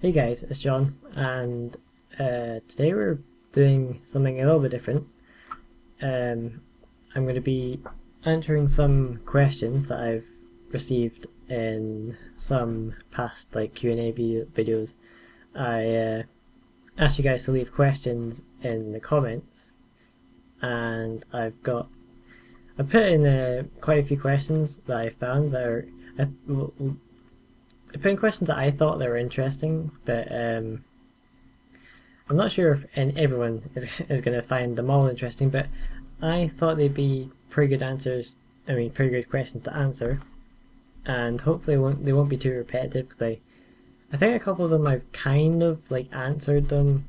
Hey guys, it's John, and today we're doing something a little bit different. I'm going to be answering some questions that I've received in some past Q&A videos. I asked you guys to leave questions in the comments, and I put in quite a few questions that I found that are I put in questions that I thought they were interesting, but I'm not sure if everyone is going to find them all interesting, but I thought they'd be pretty good answers. I mean, pretty good questions to answer, and hopefully they won't be too repetitive because I think a couple of them I've kind of answered them,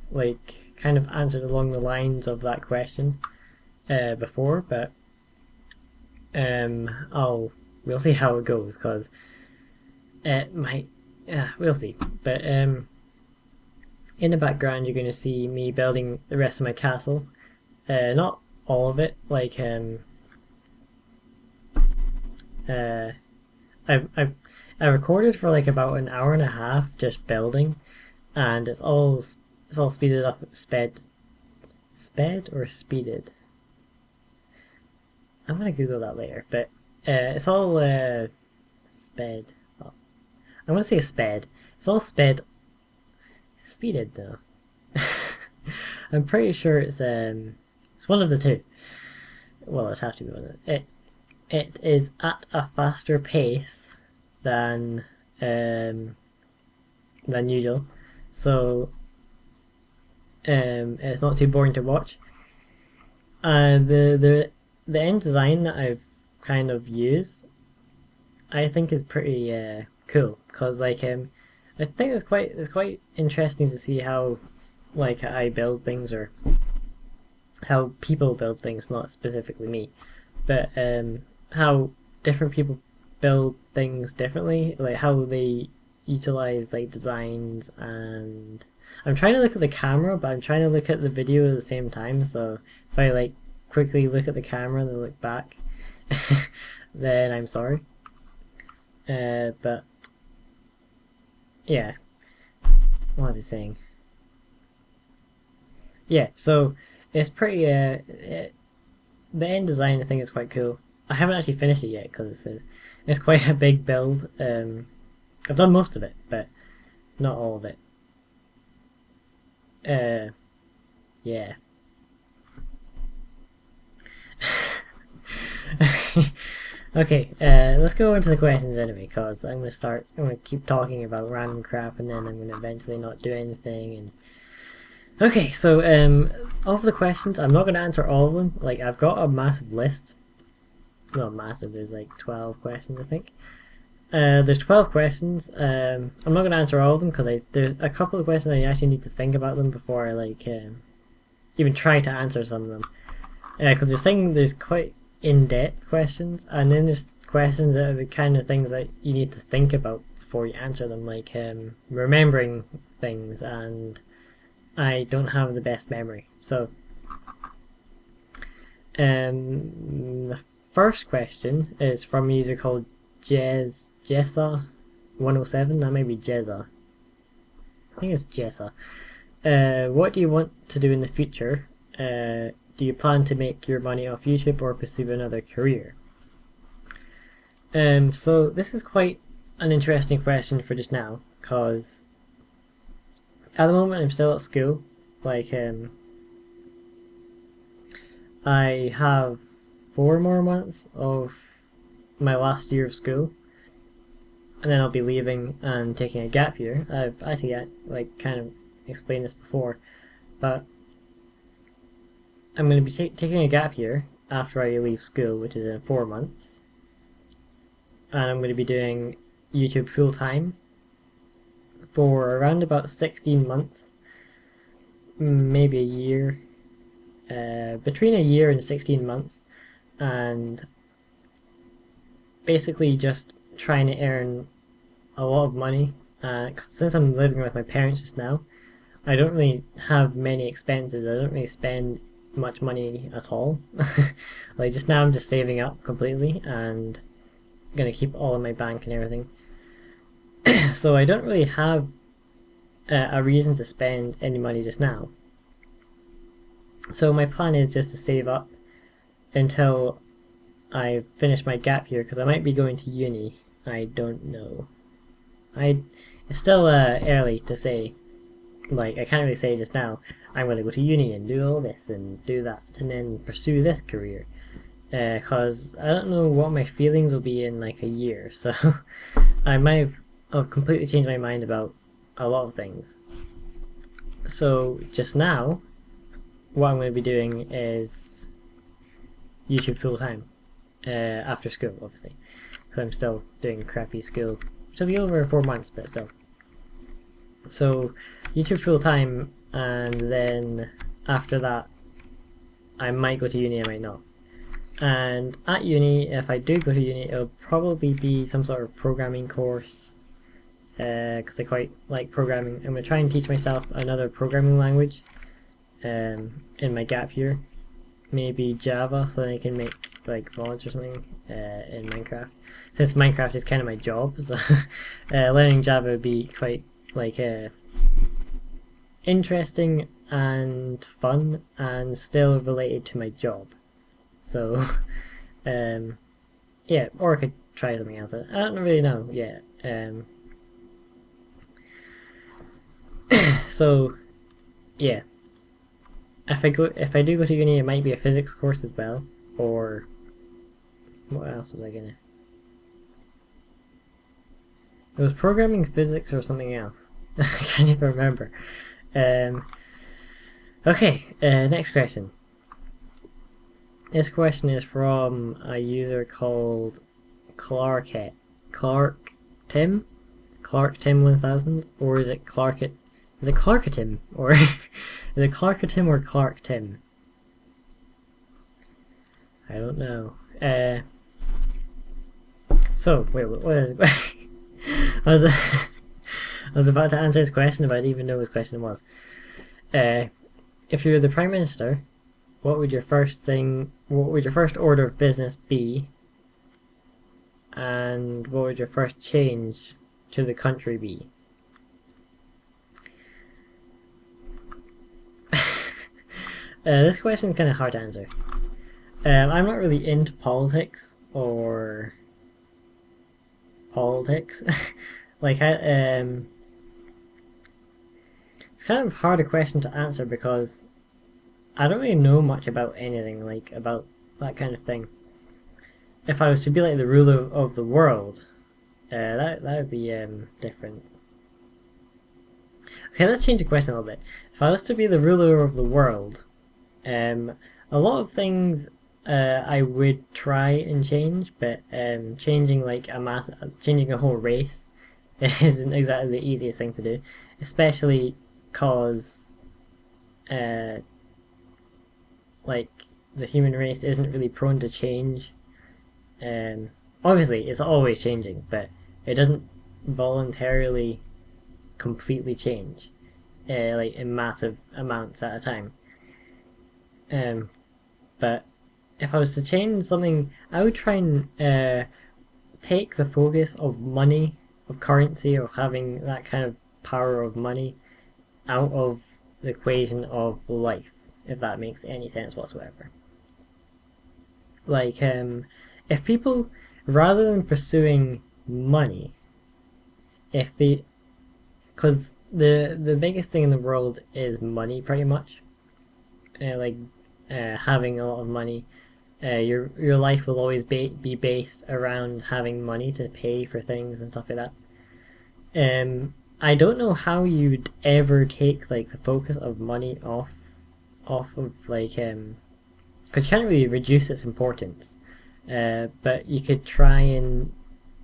kind of answered along the lines of that question before, but we'll see how it goes because it might. We'll see, but in the background you're going to see me building the rest of my castle. Not all of it. I recorded for about an hour and a half just building, and it's all speeded up. Sped or speeded? I'm gonna Google that later. But it's all sped. Oh, I'm gonna say sped. It's all speeded though. I'm pretty sure it's one of the two. Well, it has to be one of it. It is at a faster pace than usual, so it's not too boring to watch. The end design that I've kind of used, I think is pretty cool because I think it's quite interesting to see how I build things, or how people build things, not specifically me, but how different people build things differently, how they utilize designs. And I'm trying to look at the camera, but I'm trying to look at the video at the same time, so if I quickly look at the camera and then look back then I'm sorry. But yeah, what was I saying? Yeah, so it's pretty the end design I think is quite cool. I haven't actually finished it yet because it's quite a big build. I've done most of it, but not all of it. Yeah. Okay, let's go into the questions anyway, because I'm gonna keep talking about random crap, and then I'm gonna eventually not do anything. And okay, so of the questions, I'm not gonna answer all of them. I've got a massive list. Not massive. There's 12 questions, I think. There's 12 questions. I'm not going to answer all of them because there's a couple of questions I actually need to think about them before I even try to answer some of them. Because there's quite in-depth questions, and then there's questions that are the kind of things that you need to think about before you answer them, remembering things, and I don't have the best memory. So the first question is from a user called Jessa107. That may be Jezza. I think it's Jessa. What do you want to do in the future? Do you plan to make your money off YouTube or pursue another career? So this is quite an interesting question for just now, because at the moment I'm still at school. I have 4 more months of my last year of school, and then I'll be leaving and taking a gap year. I've actually kind of explained this before, but I'm going to be taking a gap year after I leave school, which is in 4 months, and I'm going to be doing YouTube full time for around about 16 months, maybe a year, between a year and 16 months, and basically just trying to earn a lot of money. Since I'm living with my parents just now, I don't really have many expenses. I don't really spend much money at all. Just now I'm just saving up completely and gonna keep all in my bank and everything. So I don't really have a reason to spend any money just now. So my plan is just to save up until I finish my gap year, because I might be going to uni. I don't know. It's still early to say. Like, I can't really say just now, I'm going to go to uni and do all this and do that and then pursue this career. Because I don't know what my feelings will be in like a year. So I might have completely changed my mind about a lot of things. So just now, what I'm going to be doing is YouTube full time. After school, obviously. Because I'm still doing crappy school. Which will be over in 4 months, but still. So, YouTube full time, and then after that, I might go to uni, I might not. And at uni, if I do go to uni, it'll probably be some sort of programming course, because I quite like programming. I'm going to try and teach myself another programming language in my gap year. Maybe Java, so that I can make like mods or something in Minecraft. Since Minecraft is kind of my job, so learning Java would be quite like interesting and fun and still related to my job. So yeah, or I could try something else. I don't really know yet. So yeah, if I do go to uni, it might be a physics course as well, or what else was I gonna? It was programming, physics, or something else. I can't even remember. Okay, next question. This question is from a user called Clark Tim 1000, or is it Clarkatim, or is it Clarkatim or Clark Tim? I don't know. So wait, what is it? I was about to answer his question, but I didn't even know what his question was. If you were the Prime Minister, what would your first order of business be? And what would your first change to the country be? This question is kind of hard to answer. I'm not really into politics or politics. Like, it's kind of hard a question to answer because I don't really know much about anything, like about that kind of thing. If I was to be like the ruler of the world, that would be different. Okay, let's change the question a little bit. If I was to be the ruler of the world, a lot of things I would try and change, but changing a whole race isn't exactly the easiest thing to do, especially cause like the human race isn't really prone to change. Obviously, it's always changing, but it doesn't voluntarily completely change, like in massive amounts at a time. But if I was to change something, I would try and take the focus of money, of currency, or having that kind of power of money out of the equation of life, if that makes any sense whatsoever. Like, if people, rather than pursuing money, because the biggest thing in the world is money, pretty much. Having a lot of money, your life will always be based around having money to pay for things and stuff like that. I don't know how you'd ever take like the focus of money off of like because you can't really reduce its importance. But you could try and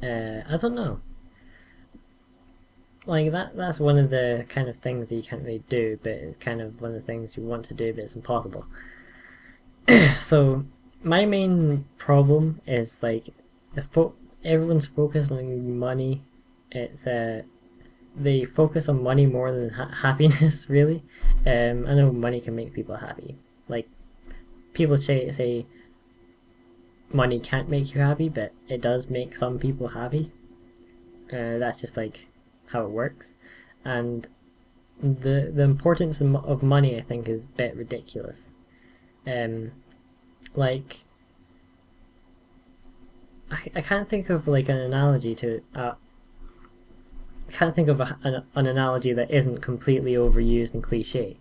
I don't know. Like that's one of the kind of things that you can't really do, but it's kind of one of the things you want to do, but it's impossible. So my main problem is like everyone's focused on money. It's they focus on money more than happiness, really. I know money can make people happy. Like, people say money can't make you happy, but it does make some people happy. That's just like how it works. And the importance of money, I think, is a bit ridiculous. Like, I can't think of like an analogy to I can't think of an analogy that isn't completely overused and cliche.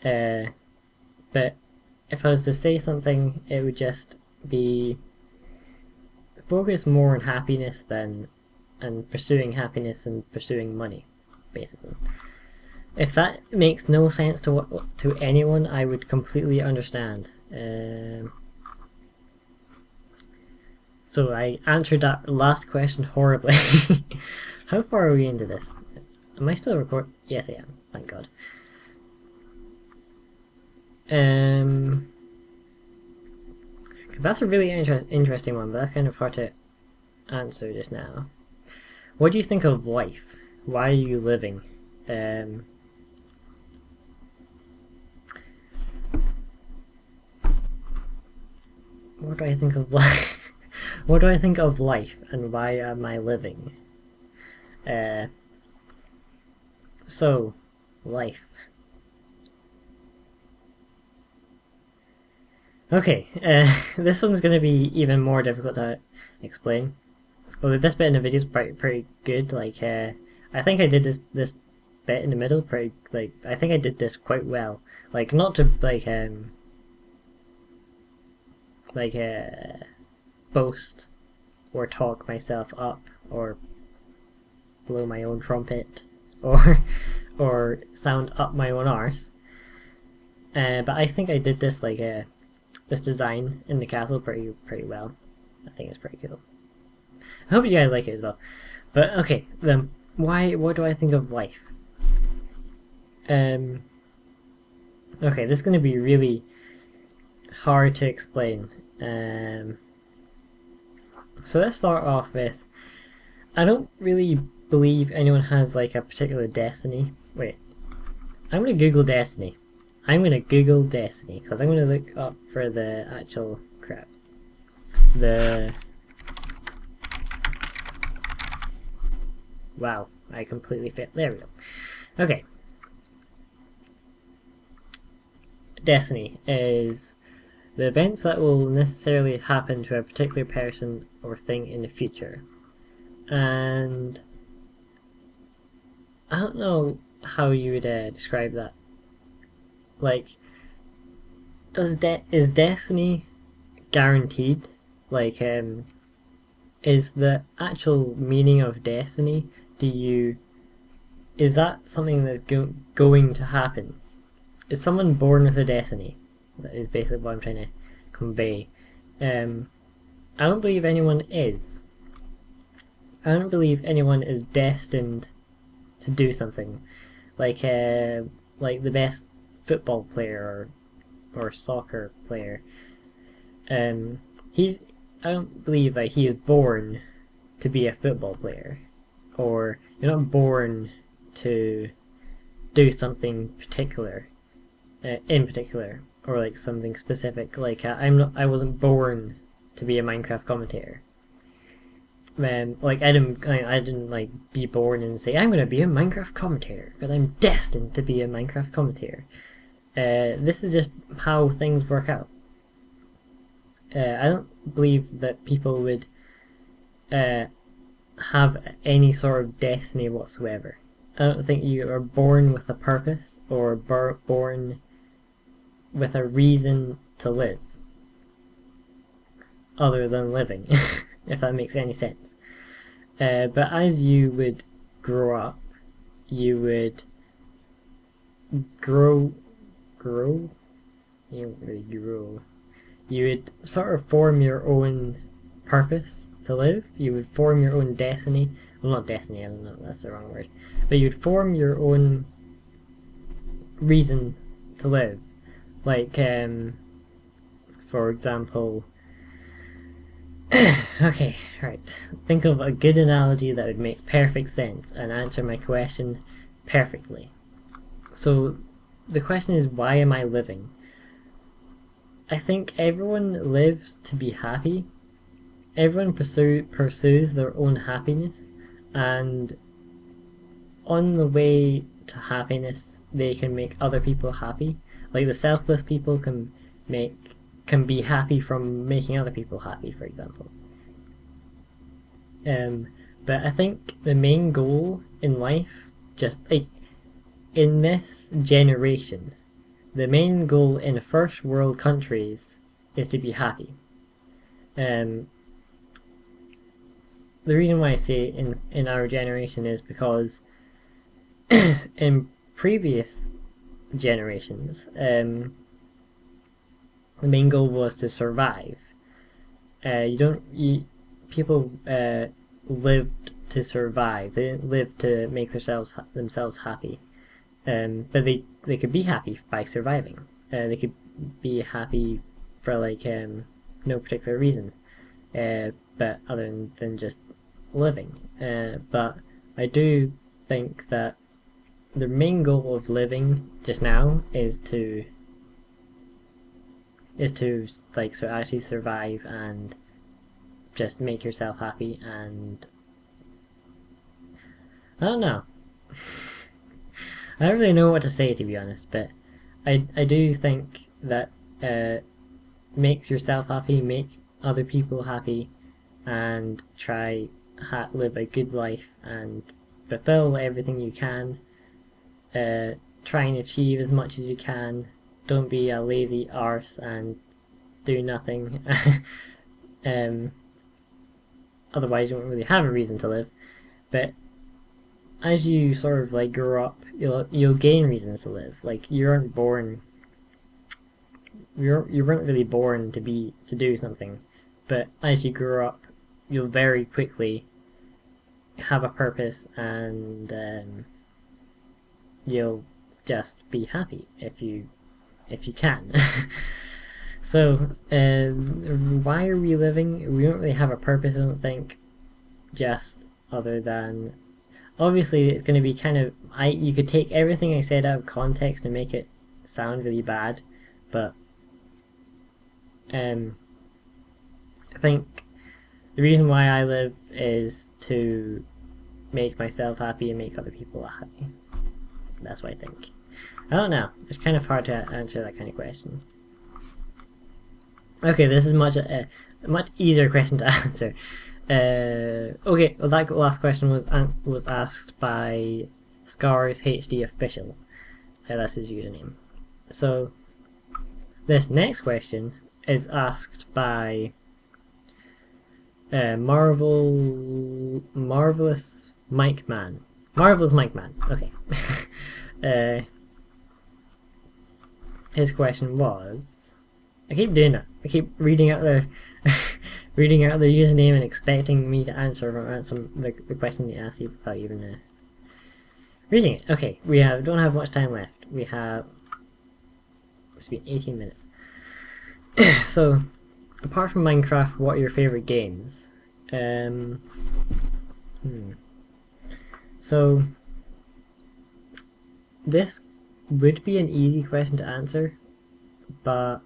But if I was to say something, it would just be focus more on happiness and pursuing happiness and pursuing money, basically. If that makes no sense to anyone, I would completely understand. So I answered that last question horribly. How far are we into this? Am I still recording? Yes, I am. Thank God. That's a really interesting one, but that's kind of hard to answer just now. What do you think of life? Why are you living? What do I think of life? What do I think of life, and why am I living? So, life. Okay, this one's going to be even more difficult to explain. Well, this bit in the video is pretty good. Like, I think I did this bit in the middle pretty, like, I think I did this quite well. Like, not to boast or talk myself up or blow my own trumpet or sound up my own arse. But I think I did this this design in the castle pretty well. I think it's pretty cool. I hope you guys like it as well. But okay, then what do I think of life? Okay, this is going to be really hard to explain. So let's start off with, I don't really believe anyone has like a particular destiny. Wait, I'm going to Google destiny. I'm going to Google destiny because I'm going to look up for the actual crap. Wow, I completely failed. There we go. Okay. Destiny is the events that will necessarily happen to a particular person or thing in the future. And I don't know how you would describe that. Like, is destiny guaranteed? Like, is the actual meaning of destiny, is that something that's going to happen? Is someone born with a destiny? That is basically what I'm trying to convey. I don't believe anyone is. I don't believe anyone is destined to do something. Like the best football player or soccer player. I don't believe that he is born to be a football player, or you're not born to do something particular, in particular, or like something specific. Like I wasn't born to be a Minecraft commentator. Like I didn't like be born and say I'm gonna be a Minecraft commentator because I'm destined to be a Minecraft commentator. This is just how things work out. I don't believe that people would have any sort of destiny whatsoever. I don't think you are born with a purpose or born with a reason to live other than living, if that makes any sense. But as you would grow up, you would grow. You don't really grow. You would sort of form your own purpose to live. You would form your own destiny. Well, not destiny, I don't know, that's the wrong word. But you'd form your own reason to live. Like, for example... okay, right. Think of a good analogy that would make perfect sense and answer my question perfectly. So, the question is, why am I living? I think everyone lives to be happy. Everyone pursues their own happiness, and on the way to happiness, they can make other people happy. Like the selfless people can be happy from making other people happy, for example. But I think the main goal in life, just like in this generation, the main goal in first world countries is to be happy. The reason why I say in our generation is because in previous generations, the main goal was to survive. People lived to survive. They didn't live to make themselves happy. But they could be happy by surviving. They could be happy for no particular reason, but other than just living. But I do think that the main goal of living just now is to actually survive and just make yourself happy. And I don't know. I don't really know what to say, to be honest, but I do think that make yourself happy, make other people happy, and try live a good life and fulfill everything you can. Try and achieve as much as you can. Don't be a lazy arse and do nothing. Otherwise you won't really have a reason to live. But as you sort of grow up, you'll gain reasons to live. Like you weren't really born to do something, but as you grow up, you'll very quickly have a purpose, and you'll just be happy if you can. So why are we living? We don't really have a purpose, I don't think, just other than obviously it's going to be you could take everything I said out of context and make it sound really bad, but I think the reason why I live is to make myself happy and make other people happy. That's what I think. I don't know. It's kind of hard to answer that kind of question. Okay, this is a much easier question to answer. Okay, well that last question was asked by Scars HD Official. That's his username. So this next question is asked by Marvelous Mike Man. Marvelous Mike Man. Okay. His question was, I keep doing that. I keep reading out the reading out the username and expecting me to answer the question they asked without even reading it. Okay, don't have much time left. It's been 18 minutes. So, apart from Minecraft, what are your favourite games? So, this would be an easy question to answer, but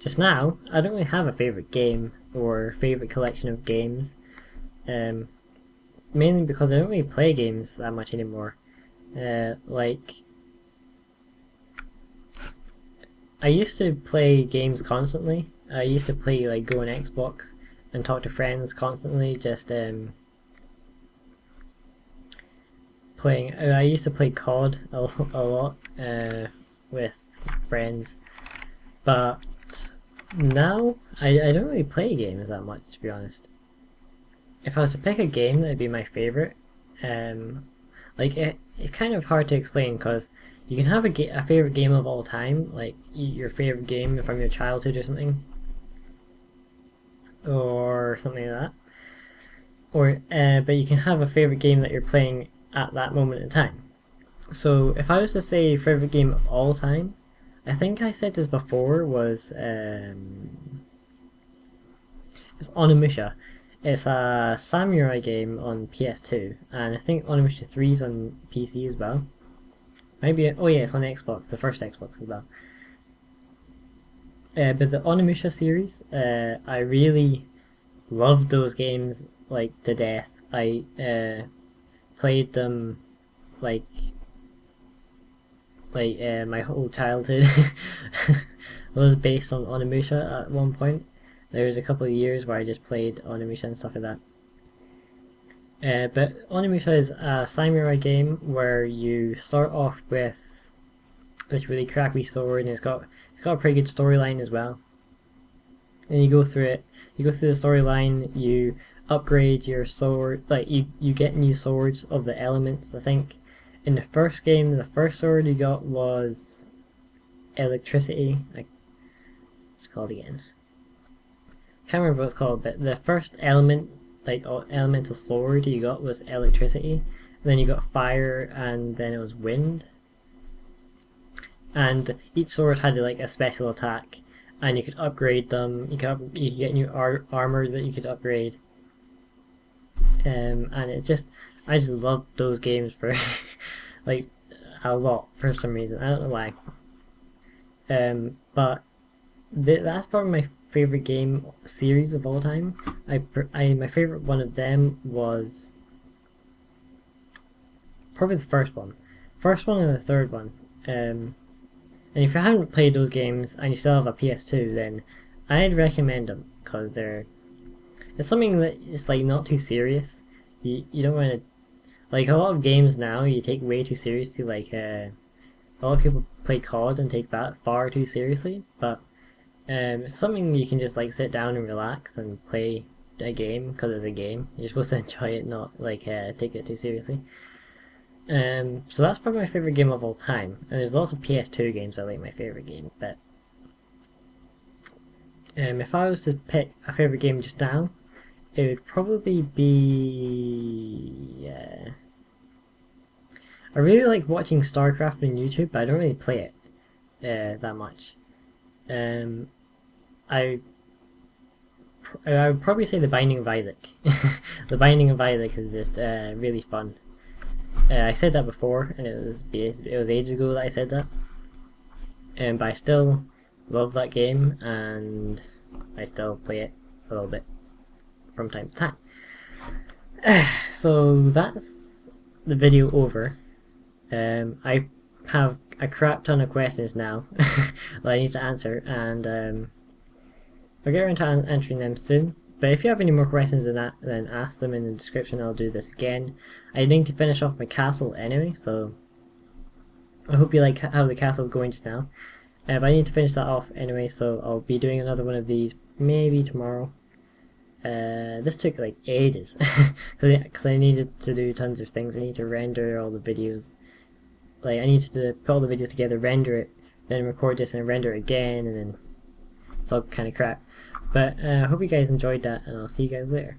just now, I don't really have a favourite game or favourite collection of games. Mainly because I don't really play games that much anymore. I used to play games constantly. I used to play Go on Xbox and talk to friends constantly, just playing. I used to play COD a lot with friends, but now I don't really play games that much, to be honest. If I was to pick a game that would be my favourite, it's kind of hard to explain because you can have a favourite game of all time, like your favourite game from your childhood or something like that. But you can have a favourite game that you're playing at that moment in time. So if I was to say favourite game of all time, I think I said this before, it's Onimusha. It's a samurai game on PS2, and I think Onimusha 3 is on PC as well. It's on Xbox, the first Xbox as well. But the Onimusha series, I really loved those games to death. I played them like my whole childhood was based on Onimusha at one point. There was a couple of years where I just played Onimusha and stuff like that. But Onimusha is a samurai game where you start off with this really crappy sword, and it's got a pretty good storyline as well. And you go through it. You go through the storyline. You upgrade your sword. Like you get new swords of the elements. I think in the first game, the first sword you got was electricity. It's called again. Can't remember what it's called, but the first element, like elemental sword you got was electricity. And then you got fire, and then it was wind. And each sword had like a special attack, and you could upgrade them. You could get new armor that you could upgrade. And I just love those games for like a lot for some reason. I don't know why. But that's probably my favorite game series of all time. My favorite one of them was probably the first one and the third one. And if you haven't played those games and you still have a PS2, then I'd recommend them because it's something that is like not too serious. You don't want to, like, a lot of games now you take way too seriously. Like a lot of people play COD and take that far too seriously, but it's something you can just like sit down and relax and play a game because it's a game. You're supposed to enjoy it, not like take it too seriously. So that's probably my favorite game of all time. And there's lots of PS2 games I like my favorite game, but if I was to pick a favorite game just now, it would probably be. I really like watching StarCraft on YouTube, but I don't really play it that much. I would probably say The Binding of Isaac. The Binding of Isaac is just really fun. I said that before, and it was ages ago that I said that. But I still love that game, and I still play it a little bit from time to time. So that's the video over. I have a crap ton of questions now that I need to answer, and I'll get around to answering them soon. But if you have any more questions than that, then ask them in the description. I'll do this again. I need to finish off my castle anyway, so I hope you like how the castle's going just now. But I need to finish that off anyway, so I'll be doing another one of these maybe tomorrow. This took like ages because I needed to do tons of things. I need to render all the videos. Like, I needed to put all the videos together, render it, then record this and render it again, and then it's all kind of crap. But I hope you guys enjoyed that, and I'll see you guys later.